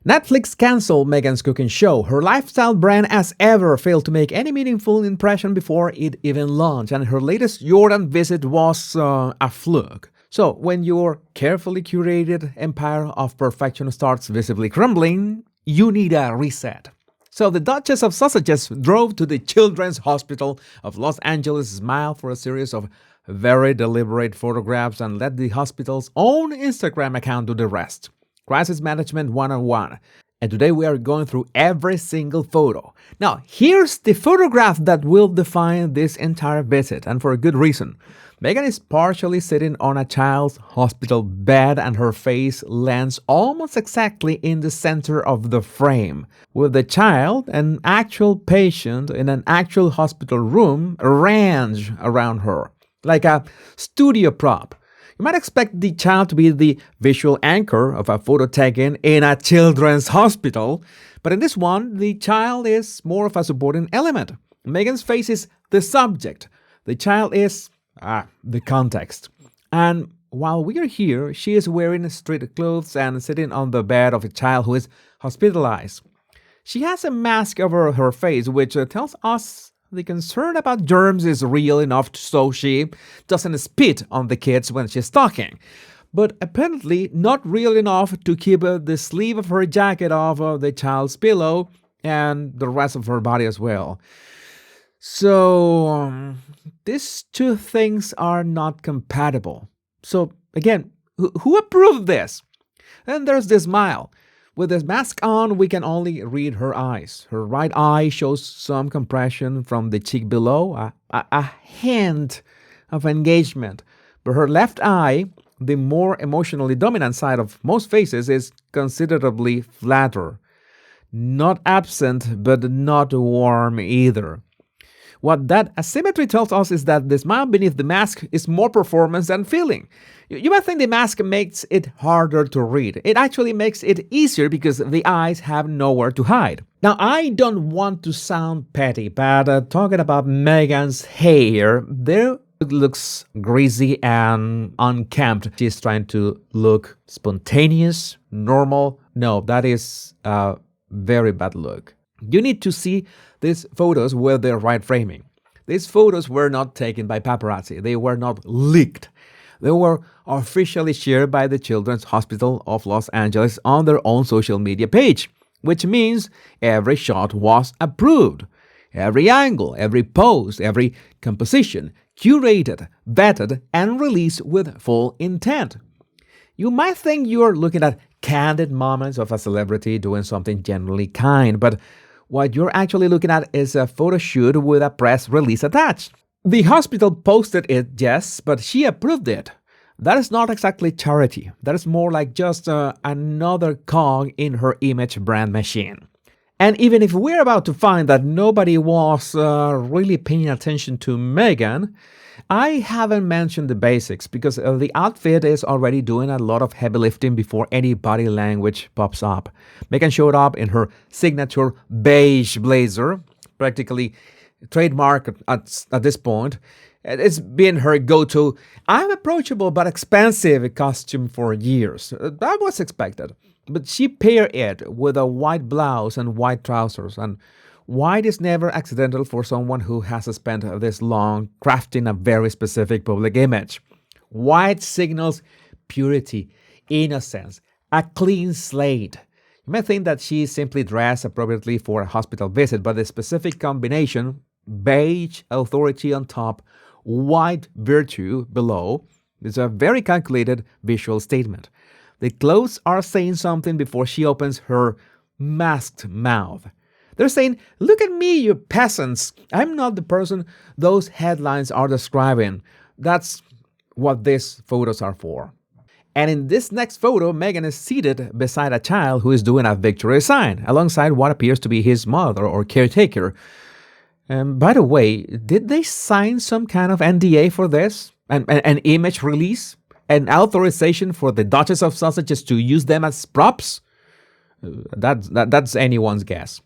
Netflix canceled Meghan's cooking show. Her lifestyle brand as ever failed to make any meaningful impression before it even launched, and her latest Jordan visit was a fluke. So, when your carefully curated empire of perfection starts visibly crumbling, you need a reset. So, the Duchess of Sausages drove to the Children's Hospital of Los Angeles, smiled for a series of very deliberate photographs, and let the hospital's own Instagram account do the rest. Crisis Management 101. And today we are going through every single photo. Now, here's the photograph that will define this entire visit, and for a good reason. Meghan is partially sitting on a child's hospital bed, and her face lands almost exactly in the center of the frame, with the child, an actual patient in an actual hospital room, arranged around her, like a studio prop. You might expect the child to be the visual anchor of a photo taken in a children's hospital, but in this one, the child is more of a supporting element. Meghan's face is the subject. The child is the context. And while we are here, she is wearing street clothes and sitting on the bed of a child who is hospitalized. She has a mask over her face, which tells us the concern about germs is real enough so she doesn't spit on the kids when she's talking, but apparently not real enough to keep the sleeve of her jacket off of the child's pillow and the rest of her body as well. So, these two things are not compatible. So, again, who approved this? And there's the smile. With the mask on, we can only read her eyes. Her right eye shows some compression from the cheek below, a hint of engagement. But her left eye, the more emotionally dominant side of most faces, is considerably flatter. Not absent, but not warm either. What that asymmetry tells us is that the smile beneath the mask is more performance than feeling. You might think the mask makes it harder to read. It actually makes it easier because the eyes have nowhere to hide. Now, I don't want to sound petty, but talking about Meghan's hair, there it looks greasy and unkempt. She's trying to look spontaneous, normal. No, that is a very bad look. You need to see these photos with the right framing. These photos were not taken by paparazzi. They were not leaked. They were officially shared by the Children's Hospital of Los Angeles on their own social media page, which means every shot was approved. Every angle, every pose, every composition, curated, vetted, and released with full intent. You might think you're looking at candid moments of a celebrity doing something genuinely kind, but what you're actually looking at is a photo shoot with a press release attached. The hospital posted it, yes, but she approved it. That is not exactly charity. That is more like just another cog in her image brand machine. And even if we're about to find that nobody was really paying attention to Meghan, I haven't mentioned the basics because the outfit is already doing a lot of heavy lifting before any body language pops up. Meghan showed up in her signature beige blazer, practically trademark at this point. It's been her go-to, I'm approachable but expensive costume for years. That was expected. But she paired it with a white blouse and white trousers, and white is never accidental for someone who has spent this long crafting a very specific public image. White signals purity, innocence, a clean slate. You may think that she simply dressed appropriately for a hospital visit, but the specific combination, beige authority on top, white virtue below, is a very calculated visual statement. The clothes are saying something before she opens her masked mouth. They're saying, look at me, you peasants. I'm not the person those headlines are describing. That's what these photos are for. And in this next photo, Meghan is seated beside a child who is doing a victory sign, alongside what appears to be his mother or caretaker. And by the way, did they sign some kind of NDA for this? An image release? An authorization for the Duchess of Sausages to use them as props? That's anyone's guess.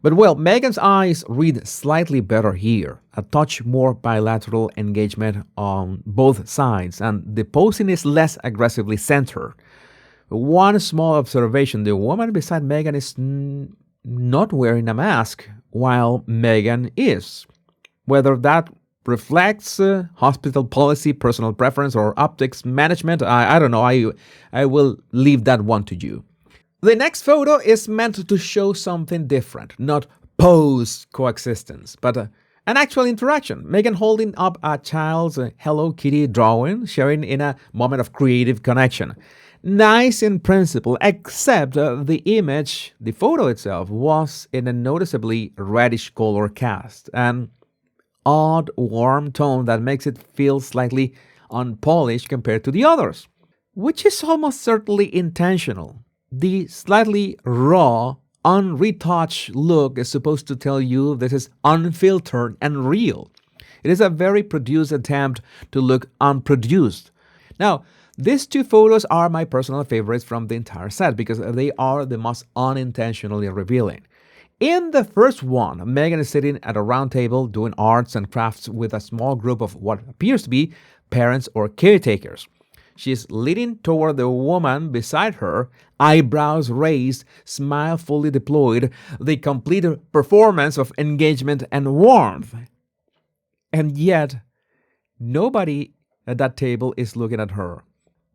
But well, Meghan's eyes read slightly better here, a touch more bilateral engagement on both sides, and the posing is less aggressively centered. One small observation: the woman beside Meghan is not wearing a mask, while Meghan is. Whether that reflects hospital policy, personal preference, or optics management, I don't know. I will leave that one to you. The next photo is meant to show something different, not pose coexistence, but an actual interaction. Meghan holding up a child's Hello Kitty drawing, sharing in a moment of creative connection. Nice in principle, except the image, the photo itself, was in a noticeably reddish color cast, an odd, warm tone that makes it feel slightly unpolished compared to the others, which is almost certainly intentional. The slightly raw, unretouched look is supposed to tell you this is unfiltered and real. It is a very produced attempt to look unproduced. Now, these two photos are my personal favorites from the entire set because they are the most unintentionally revealing. In the first one, Meghan is sitting at a round table doing arts and crafts with a small group of what appears to be parents or caretakers. She's leaning toward the woman beside her, eyebrows raised, smile fully deployed, the complete performance of engagement and warmth. And yet, nobody at that table is looking at her.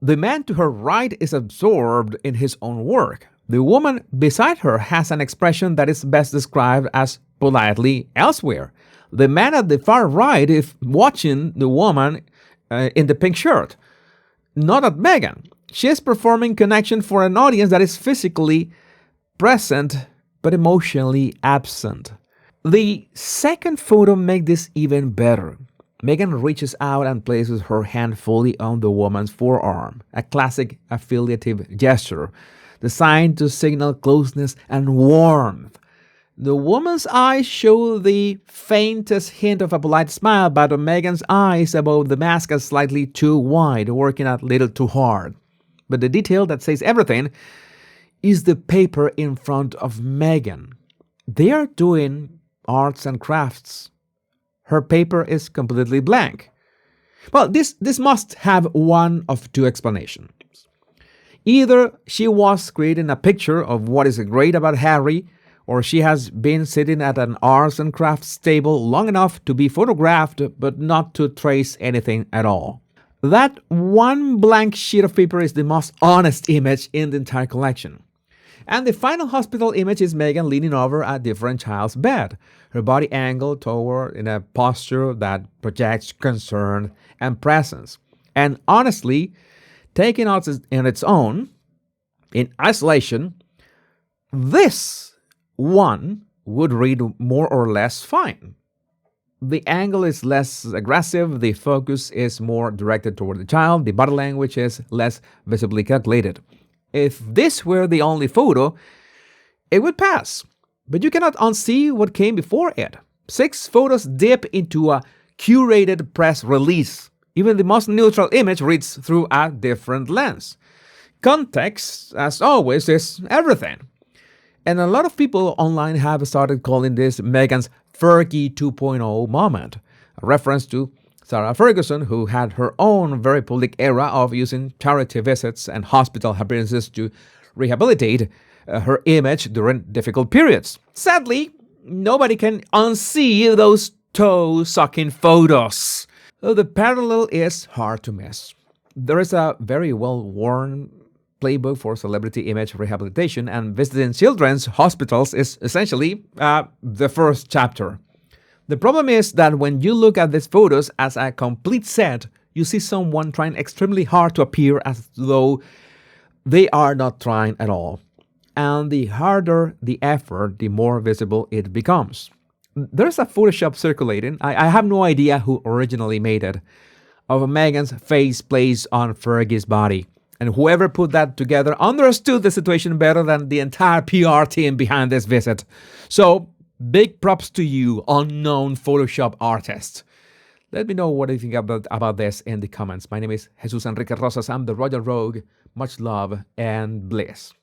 The man to her right is absorbed in his own work. The woman beside her has an expression that is best described as politely elsewhere. The man at the far right is watching the woman in the pink shirt. Not at Meghan. She is performing connection for an audience that is physically present but emotionally absent. The second photo makes this even better. Meghan reaches out and places her hand fully on the woman's forearm, a classic affiliative gesture designed to signal closeness and warmth. The woman's eyes show the faintest hint of a polite smile, but Meghan's eyes above the mask are slightly too wide, working a little too hard. But the detail that says everything is the paper in front of Meghan. They are doing arts and crafts. Her paper is completely blank. Well, this must have one of two explanations. Either she was creating a picture of what is great about Harry, or she has been sitting at an arts and crafts table long enough to be photographed but not to trace anything at all. That one blank sheet of paper is the most honest image in the entire collection. And the final hospital image is Meghan leaning over a different child's bed, her body angled toward in a posture that projects concern and presence. And honestly, taken out on its own, in isolation, this one would read more or less fine. The angle is less aggressive, the focus is more directed toward the child, the body language is less visibly calculated. If this were the only photo, it would pass. But you cannot unsee what came before it. 6 photos dip into a curated press release. Even the most neutral image reads through a different lens. Context, as always, is everything. And a lot of people online have started calling this Meghan's Fergie 2.0 moment, a reference to Sarah Ferguson, who had her own very public era of using charity visits and hospital appearances to rehabilitate her image during difficult periods. Sadly, nobody can unsee those toe-sucking photos. The parallel is hard to miss. There is a very well-worn playbook for celebrity image rehabilitation, and visiting children's hospitals is essentially the first chapter. The problem is that when you look at these photos as a complete set, you see someone trying extremely hard to appear as though they are not trying at all. And the harder the effort, the more visible it becomes. There's a Photoshop circulating, I have no idea who originally made it, of Meghan's face placed on Fergie's body. And whoever put that together understood the situation better than the entire PR team behind this visit. So, big props to you, unknown Photoshop artist. Let me know what you think about this in the comments. My name is Jesus Enrique Rosas. I'm the Royal Rogue. Much love and bliss.